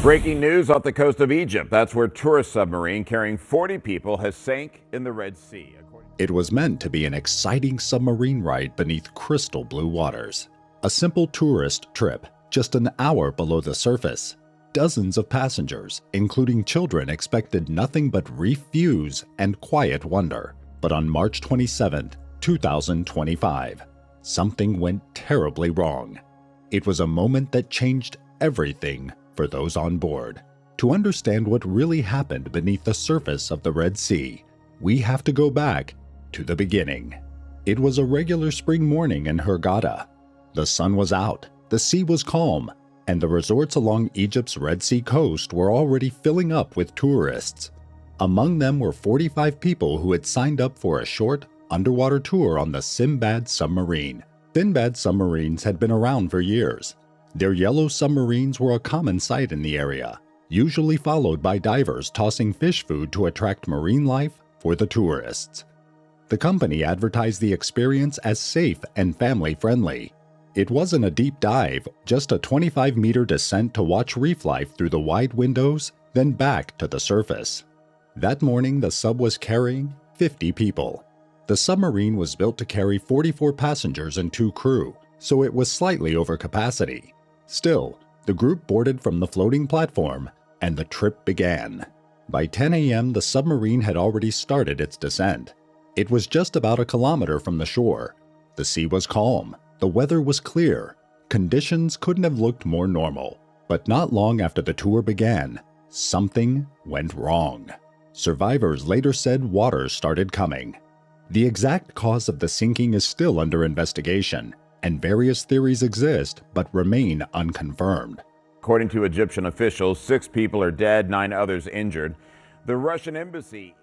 Breaking news off the coast of Egypt. That's where a tourist submarine carrying 40 people has sank in the Red Sea. It was meant to be an exciting submarine ride beneath crystal blue waters. A simple tourist trip, just an hour below the surface. Dozens of passengers, including children, expected nothing but reef views and quiet wonder. But on March 27, 2025, something went terribly wrong. It was a moment that changed everything for those on board. To understand what really happened beneath the surface of the Red Sea, we have to go back to the beginning. It was a regular spring morning in Hurghada. The sun was out, the sea was calm, and the resorts along Egypt's Red Sea coast were already filling up with tourists. Among them were 45 people who had signed up for a short, underwater tour on the Sindbad Submarine. Sindbad submarines had been around for years. Their yellow submarines were a common sight in the area, usually followed by divers tossing fish food to attract marine life for the tourists. The company advertised the experience as safe and family-friendly. It wasn't a deep dive, just a 25-meter descent to watch reef life through the wide windows, then back to the surface. That morning, the sub was carrying 50 people. The submarine was built to carry 44 passengers and 2 crew, so it was slightly over capacity. Still, the group boarded from the floating platform, and the trip began. By 10 a.m., the submarine had already started its descent. It was just about a kilometer from the shore. The sea was calm, the weather was clear. Conditions couldn't have looked more normal. But not long after the tour began, something went wrong. Survivors later said water started coming. The exact cause of the sinking is still under investigation, and various theories exist but remain unconfirmed. According to Egyptian officials, 6 people are dead, 9 others injured. The Russian embassy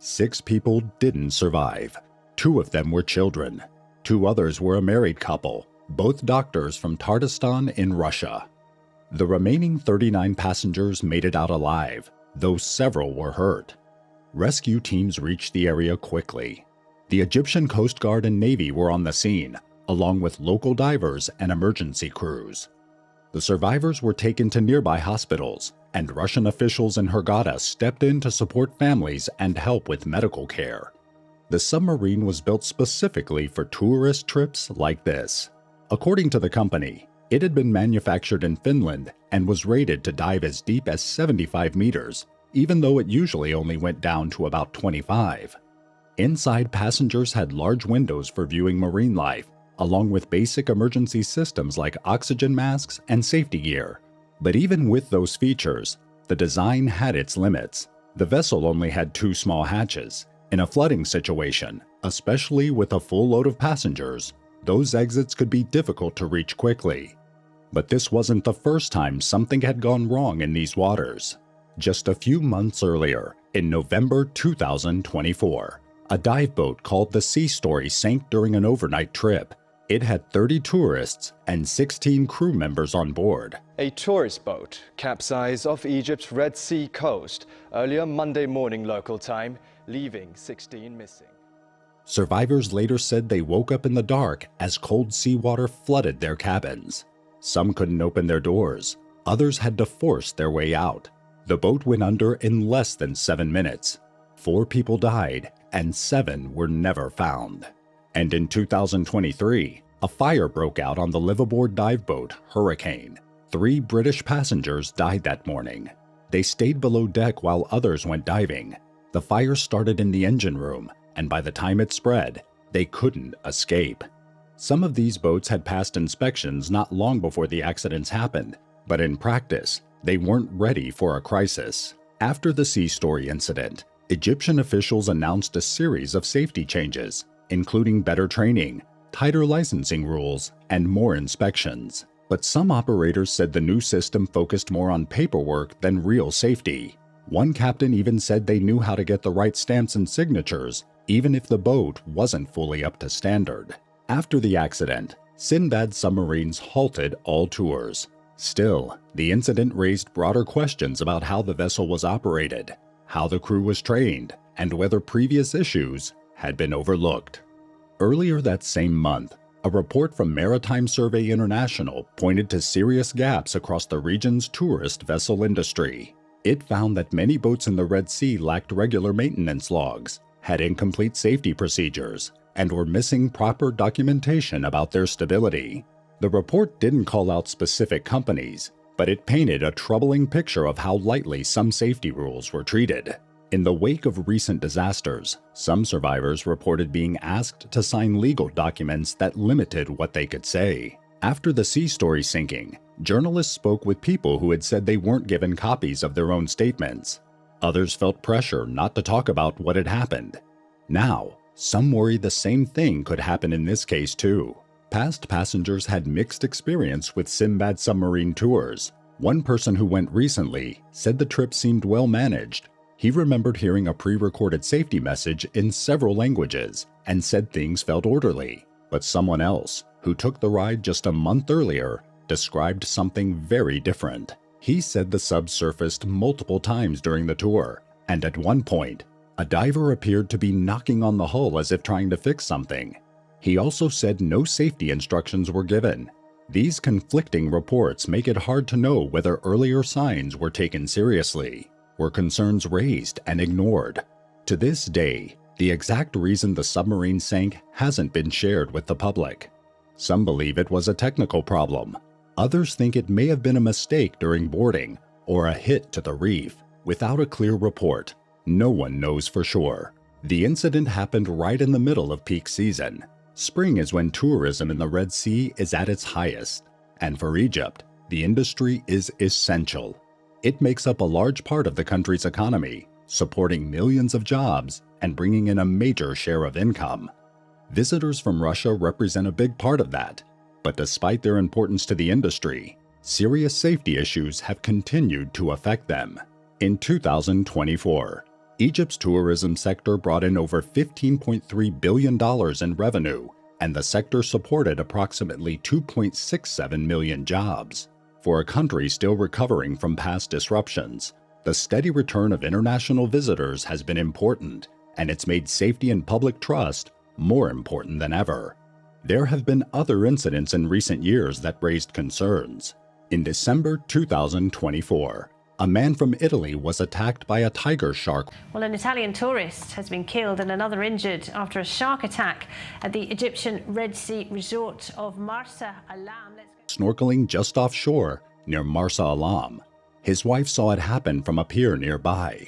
6 people didn't survive. 2 of them were children. 2 others were a married couple, both doctors from Tatarstan in Russia. The remaining 39 passengers made it out alive, though several were hurt. Rescue teams reached the area quickly. The Egyptian Coast Guard and Navy were on the scene, along with local divers and emergency crews. The survivors were taken to nearby hospitals, and Russian officials in Hurghada stepped in to support families and help with medical care. The submarine was built specifically for tourist trips like this. According to the company, it had been manufactured in Finland and was rated to dive as deep as 75 meters, even though it usually only went down to about 25. Inside, passengers had large windows for viewing marine life, along with basic emergency systems like oxygen masks and safety gear. But even with those features, the design had its limits. The vessel only had 2 small hatches. In a flooding situation, especially with a full load of passengers, those exits could be difficult to reach quickly. But this wasn't the first time something had gone wrong in these waters. Just a few months earlier, in November 2024, a dive boat called the Sea Story sank during an overnight trip. It had 30 tourists and 16 crew members on board. A tourist boat capsized off Egypt's Red Sea coast earlier Monday morning local time, leaving 16 missing. Survivors later said they woke up in the dark as cold seawater flooded their cabins. Some couldn't open their doors. Others had to force their way out. The boat went under in less than 7 minutes. 4 people died and 7 were never found. And in 2023, a fire broke out on the liveaboard dive boat Hurricane. 3 British passengers died that morning. They stayed below deck while others went diving. The fire started in the engine room, and by the time it spread, they couldn't escape. Some of these boats had passed inspections not long before the accidents happened, but in practice, they weren't ready for a crisis. After the Sea Story incident, Egyptian officials announced a series of safety changes, including better training, tighter licensing rules, and more inspections. But some operators said the new system focused more on paperwork than real safety. One captain even said they knew how to get the right stamps and signatures, even if the boat wasn't fully up to standard. After the accident, Sindbad Submarines halted all tours. Still, the incident raised broader questions about how the vessel was operated, how the crew was trained, and whether previous issues had been overlooked. Earlier that same month, A report from Maritime Survey International pointed to serious gaps across the region's tourist vessel industry. It found that many boats in the Red Sea lacked regular maintenance logs, had incomplete safety procedures, and were missing proper documentation about their stability. The report didn't call out specific companies, but it painted a troubling picture of how lightly some safety rules were treated. In the wake of recent disasters, some survivors reported being asked to sign legal documents that limited what they could say. After the Sea Story sinking, journalists spoke with people who had said they weren't given copies of their own statements. Others felt pressure not to talk about what had happened. Now, some worry the same thing could happen in this case too. Past passengers had mixed experience with Sindbad Submarine tours. One person who went recently said the trip seemed well managed. He remembered hearing a pre-recorded safety message in several languages and said things felt orderly. But someone else, who took the ride just a month earlier, described something very different. He said the sub surfaced multiple times during the tour, and at one point, a diver appeared to be knocking on the hull as if trying to fix something. He also said no safety instructions were given. These conflicting reports make it hard to know whether earlier signs were taken seriously. Were concerns raised and ignored? To this day, the exact reason the submarine sank hasn't been shared with the public. Some believe it was a technical problem. Others think it may have been a mistake during boarding or a hit to the reef. Without a clear report, no one knows for sure. The incident happened right in the middle of peak season. Spring is when tourism in the Red Sea is at its highest, and for Egypt, the industry is essential. It makes up a large part of the country's economy, supporting millions of jobs and bringing in a major share of income. Visitors from Russia represent a big part of that, but despite their importance to the industry, serious safety issues have continued to affect them. In 2024, Egypt's tourism sector brought in over $15.3 billion in revenue, and the sector supported approximately 2.67 million jobs. For a country still recovering from past disruptions, the steady return of international visitors has been important, and it's made safety and public trust more important than ever. There have been other incidents in recent years that raised concerns. In December 2024, a man from Italy was attacked by a tiger shark. Well, an Italian tourist has been killed and another injured after a shark attack at the Egyptian Red Sea resort of Marsa Alam. Snorkeling just offshore near Marsa Alam. His wife saw it happen from a pier nearby.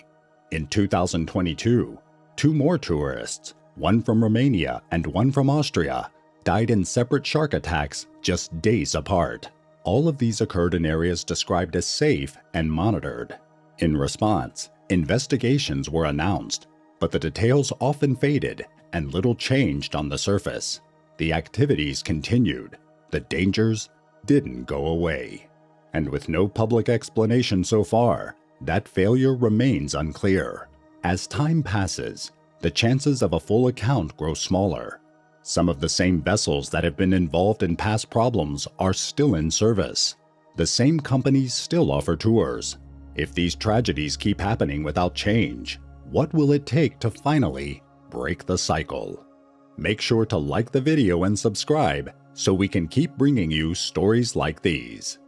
In 2022, two more tourists, one from Romania and one from Austria, died in separate shark attacks just days apart. All of these occurred in areas described as safe and monitored. In response, investigations were announced, but the details often faded and little changed on the surface. The activities continued. The dangers didn't go away. And with no public explanation so far, that failure remains unclear. As time passes, the chances of a full account grow smaller. Some of the same vessels that have been involved in past problems are still in service. The same companies still offer tours. If these tragedies keep happening without change, what will it take to finally break the cycle? Make sure to like the video and subscribe so we can keep bringing you stories like these.